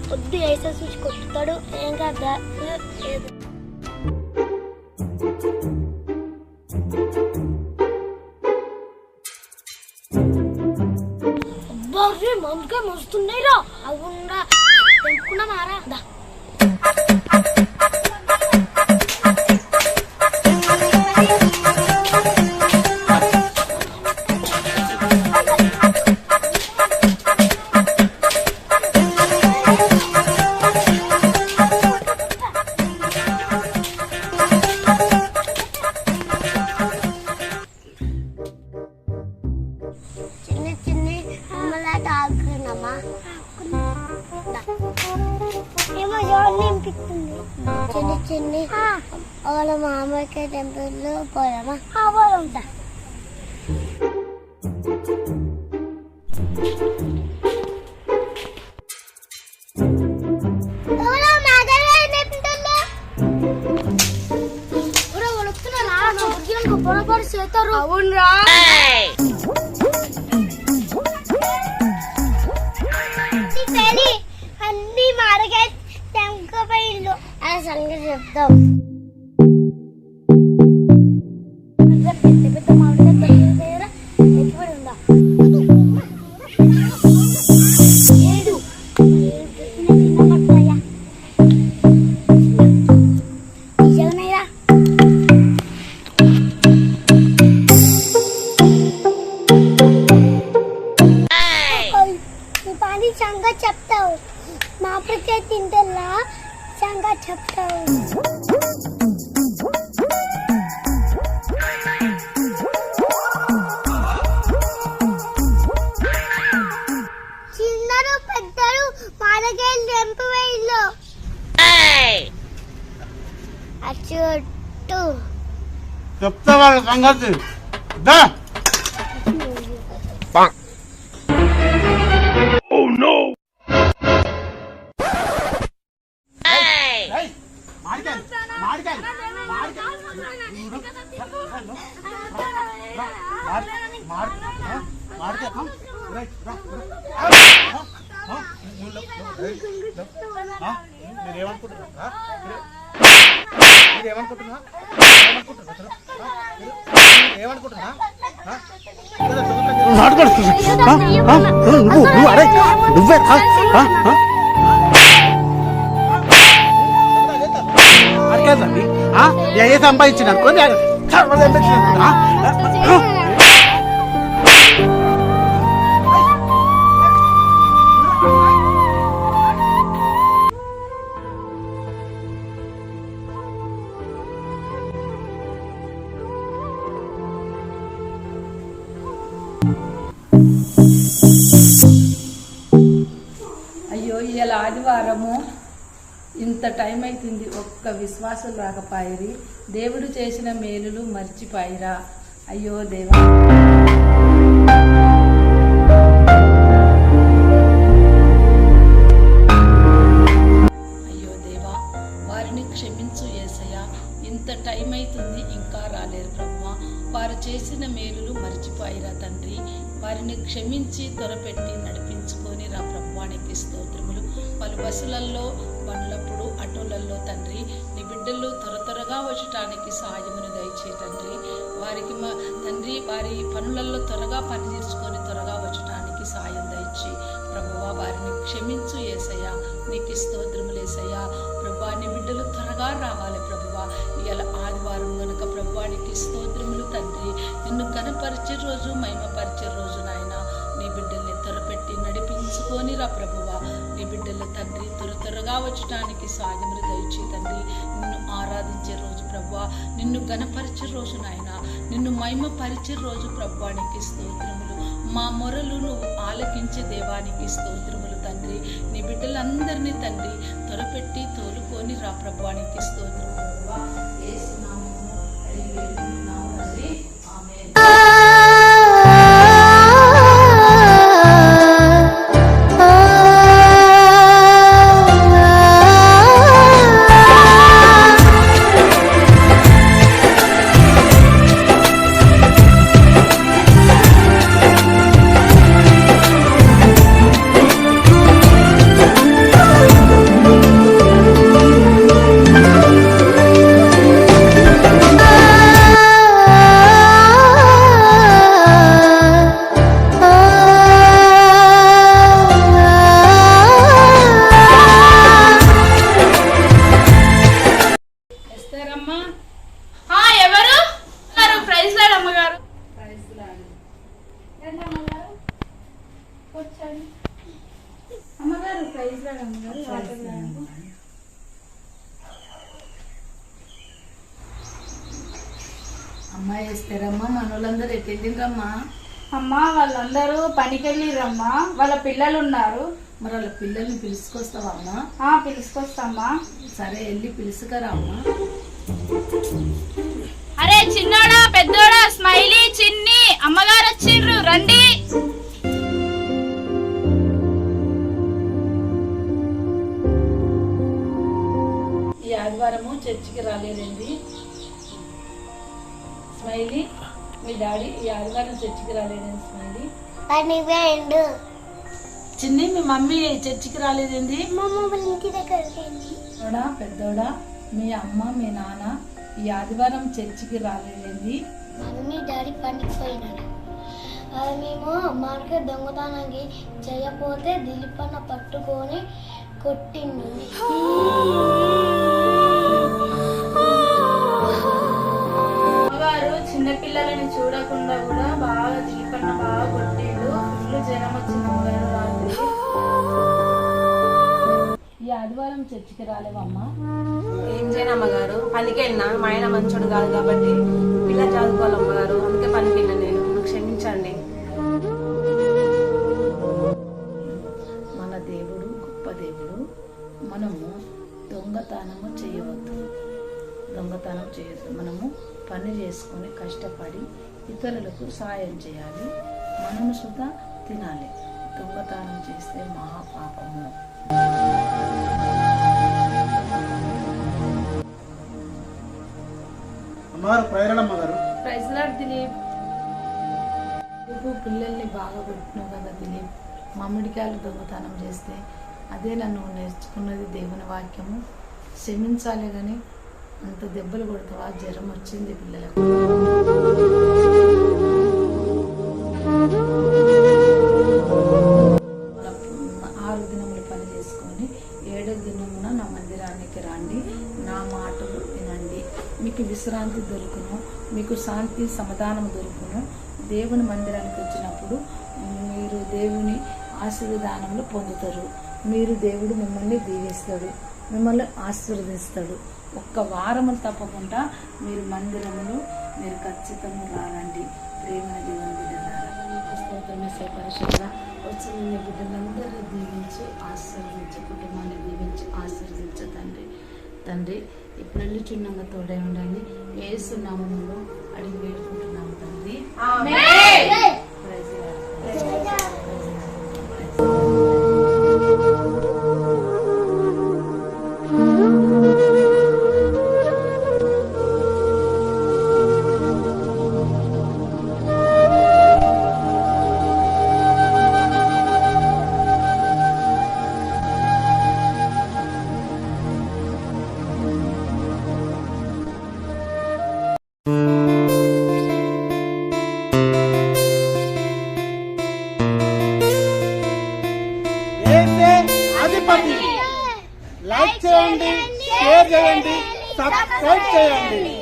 వద్దు వేసే చూసి కొట్టుతాడు ఏం కదా మందుగా మస్తున్నాయి రా అవునా తెంపుకున్నా మారా చిన్ని చిన్ని వాళ్ళ మామయ్య టెంపుల్లో పోదామా పోదాం పొరపాటు చేస్తారు అవునరా అన్ని మారగా తెంకపోయిల్లు ఆ సంగతి చెప్తాం పెద్ద పెద్ద మామిడికాయ దగ్గర ఎత్తుబడి ఉందా ఏడు చిన్న పట్టుదయ్యా నిజమేరా పాని సంగతి చెప్తావు మామిడికాయ తింటల్లా సంగతి చెప్తావు చిన్నరు పెద్దరు మామిడికాయలు తెంపివేయిల్లు అచ్చుట్టు చెప్తా వాళ్ళ సంగతి ఏ సంపాదించిన అయ్యో ఇలా ఆదివారము ఇంత టైం అవుతుంది ఒక్క విశ్వాసం రాకపోయిరి దేవుడు చేసిన మేలులు మర్చిపోయిరా అయ్యో దేవా అయ్యో దేవా వారిని క్షమించు యేసయ్యా ఇంత టైం అవుతుంది ఇంకా రాలేరు ప్రభువా వారు చేసిన మేలులు మర్చిపోయిరా తండ్రి వారిని క్షమించి త్వరపెట్టి నడిపించుకొని రా ప్రభువానికి స్తోత్రములు వాళ్ళు బస్సులలో బండ్లప్పుడు ఆటోలలో తండ్రి నీ బిడ్డలు త్వరగా వచ్చటానికి సహాయమును దయచే తండ్రి వారికి తండ్రి వారి పనులలో త్వరగా పని తీర్చుకొని త్వరగా వచ్చటానికి సహాయం దయచి ప్రభువా వారిని క్షమించు యేసయ్యా నీకు స్తోత్రములు యేసయ్యా ప్రభువా నీ బిడ్డలు త్వరగా రావాలి ప్రభువా ఇవాళ ఆదివారం కనుక ప్రభువానికి స్తోత్రములు తండ్రి నిన్ను కనపరిచే రోజు మహిమపరిచే రోజు నాయన నీ బిడ్డల్ని త్వరపెట్టి నడిపించుకొని రా ప్రభువా నీ బిడ్డలు తండ్రి త్వరగా వచ్చటానికి సాధ్యములు దయచి తండ్రి నిన్ను ఆరాధించే రోజు ప్రభువా నిన్ను గణపరిచే రోజు నాయన నిన్ను మహిమపరిచే రోజు ప్రభువానికి స్తోత్రములు మా మొరలు నువ్వు ఆలకించే దేవానికి స్తోత్రములు తండ్రి నీ బిడ్డలందరినీ తండ్రి త్వరపెట్టి తోలుకొని రా ప్రభువానికి స్తోత్రములు ప్రభువా యేసు నామములో అడిగి వేడుకుంటున్నాము తండ్రి ఆమేన్. అమ్మా వేస్తారమ్మా మనోళ్ళందరూ ఎటు వెళ్ళిండ్రమ్మా? అమ్మా వాళ్ళందరూ పనికెళ్ళిరమ్మా, వాళ్ళ పిల్లలు ఉన్నారు. మరి వాళ్ళ పిల్లల్ని పిలుచుకొస్తావా అమ్మా? పిలుచుకొస్తామ్మా. సరే వెళ్ళి పిలుచుకరామ్మా. అరే చిన్నోడా పెద్దోడా, స్మైలీ చిన్ని అమ్మగారు వచ్చిండ్రు, రండి. ఈ ఆదివారము చర్చికి రాలేదండి. స్మైలీ, మీ డాడీ ఈ ఆదివారం చర్చికి రాలేదండి. స్మైలీ, పనివేండు చిన్ని మీ మమ్మీ చర్చికి రాలేదండి. ఇంటి దగ్గరికి పెద్దోడా పెద్దోడా, మీ అమ్మ మీ నాన్న ఈ ఆదివారం చర్చికి రాలేదండి. మమ్మీ డాడీ పనికి పోయినాడు. అది మేము మార్కెట్ దొంగతనానికి చేయకపోతే దిలీపన్న పట్టుకొని కొట్టిండు. అమ్మగారు చిన్నపిల్లలని చూడకుండా కూడా బాగా దిలీపన్న బాగా కొట్టిండు. ఫుల్ జ్వరం వచ్చింది అమ్మగారు రాత్రి. ఈ ఆదివారం చర్చికి రాలేవమ్మా? ఏం చేయను అమ్మగారు, పనికి వెళ్ళినా. మా ఆయన మంచోడు కాదు కాబట్టి పిల్ల చదువుకోవాలి అమ్మగారు, అందుకే పనికి వెళ్ళాను నేను. నన్ను క్షమించండి. మన దేవుడు గొప్ప దేవుడు. మనము దొంగతనము చేయవద్దు. మనము పని చేసుకొని కష్టపడి ఇతరులకు సాయం చేయాలి. మనము సుధా తినాలి. దొంగతనం చేస్తే మహాపాపము. అమ్మగారు ప్రేరణ అమ్మగారు. Praise Lord Dilip. నువ్వు పిల్లల్ని బాగా కొట్టినావు కదా దిలీప్. మామిడికాయలు దొంగతనం చేస్తే అదే నన్ను నేర్చుకున్నది దేవుని వాక్యము. క్షమించాలి కానీ అంత దెబ్బలు కొడతావా? జ్వరం వచ్చింది పిల్లలకు. 6 దినములు పని చేసుకొని 7వ దినమున నా మందిరానికి రండి, నా మాటలు వినండి, మీకు విశ్రాంతి దొరుకును, మీకు శాంతి సమాధానం దొరుకును. దేవుని మందిరానికి వచ్చినప్పుడు మీరు దేవుని ఆశీర్వాదములు పొందుతారు. దేవుడు మిమ్మల్ని దీవిస్తాడు, మిమ్మల్ని ఆశీర్వదిస్తాడు. ఒక్క వారము తప్పకుండా మీరు మందిరములు మీరు ఖచ్చితంగా రారండి. ప్రేమ దేవుని బిడ్డలారా, స్తోత్రమే పరిశుద్ధ వచ్చిన బిడ్డలందరూ దీవించి ఆశీర్వదించి, కుటుంబాన్ని దీవించి ఆశీర్వదించ తండ్రి ఇప్పుడు వెళ్ళుచున్నాక తోడై ఉండండి. యేసు నామములో అడిగి వేడుకుంటున్నాము తండ్రి. Praise Lord. ఏసే అధిపతి. లైక్ చేయండి, షేర్ చేయండి, సబ్స్క్రైబ్ చేయండి.